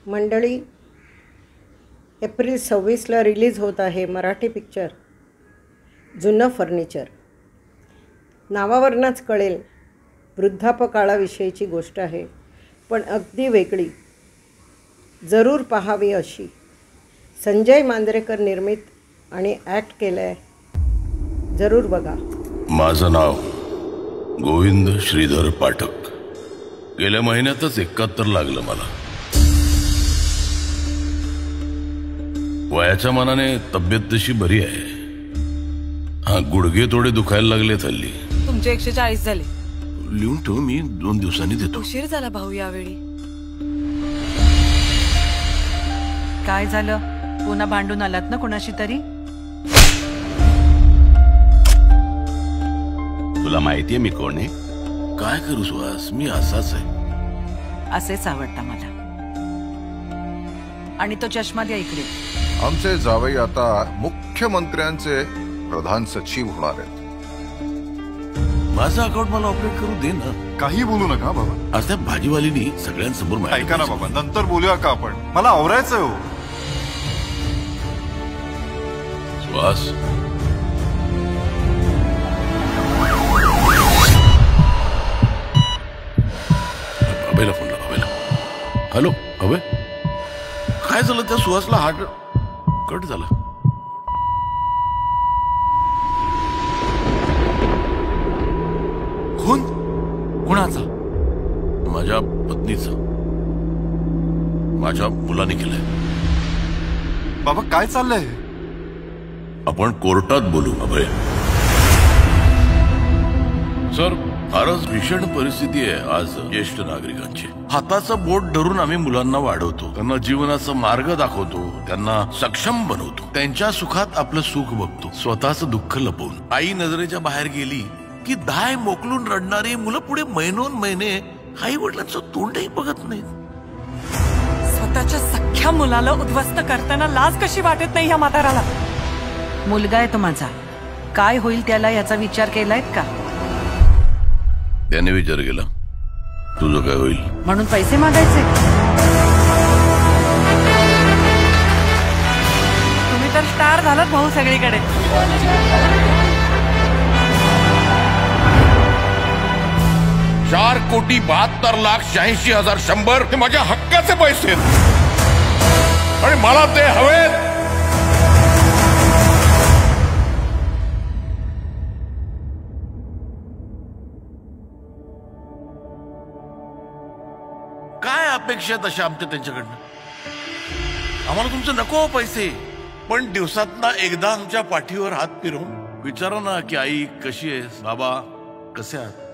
मंडळी, April 26ला release होत आहे मराठी पिक्चर जुनं फर्निचर. नावावरूनच कळेल वृद्धापकाळाविषयीची गोष्ट आहे, पण अगदी वेगळी, जरूर पाहावी अशी. संजय मांजरेकर निर्मित आणि ॲक्ट केलं आहे. जरूर बघा. माझं नाव गोविंद श्रीधर पाठक. गेल्या महिन्यातच 71 लागलं मला. वयाच्या मानाने तब्येत तशी बरी आहे. हा, गुडघे थोडे दुखायला लागले हल्ली. तुमचे 140 झाले. लिहून ठेव, मी 2 दिवसांनी देतो. उशीर झाला भाऊ यावेळी. काय झालं? पुन्हा भांडून आलात ना कोणाशी तरी? तुला माहितीये मी कोण आहे? काय करू सुहास, मी असाच आहे. असेच आवडता मला. आणि तो चष्मा द्या इकडे. आमचे जावई आता मुख्यमंत्र्यांचे प्रधान सचिव होणार आहेत. माझं अकाउंट मला ऑपरेट करू दे ना. काही बोलू नका बाबा. आज त्या भाजीवालीनी सगळ्यांसमोर ऐका ना बाबा, नंतर बोलूया का आपण? मला आवरायचं हो. सुहास, अभयला फोन लाव. अभयला. हॅलो अभय, काय झालं? त्या सुहासला हार्ट कट झाला. खून कुणाचा? माझ्या पत्नीचा. माझ्या मुलाने केलंय. बाबा काय चाललंय? आपण कोर्टात बोलू अभय. सर, फारच भीषण परिस्थिती आहे आज ज्येष्ठ नागरिकांची. हाताचं बोट धरून आम्ही मुलांना वाढवतो, त्यांना जीवनाचा मार्ग दाखवतो, त्यांना सक्षम बनवतो, त्यांच्या सुखात आपलं सुख बघतो, स्वतःचं दुःख लपवून. आई नजरेच्या बाहेर गेली की दाय मोकलून रडणारी मुलं पुढे महिनोन महिने आई वडिलांचं तोंडही बघत नाहीत. स्वतःच्या सख्ख्या मुलाला उद्ध्वस्त करताना लाज कशी वाटत नाही ह्या म्हाताराला? मुलगा आहे तो माझा. काय होईल त्याला याचा विचार केलाय का? त्याने विचार केला. तुझं काय होईल म्हणून पैसे मागायचे? तुम्ही तर स्टार झालात भाऊ सगळीकडे. 4,72,86,100 हे माझ्या हक्काचे पैसे आहेत आणि मला ते हवेत. काय अपेक्षा तशा आमच्या त्यांच्याकडनं? आम्हाला तुमचं नको पैसे, पण दिवसातना एकदा आमच्या पाठीवर हात फिरवून विचारा ना की आई कशी आहेस, बाबा कसे आहात.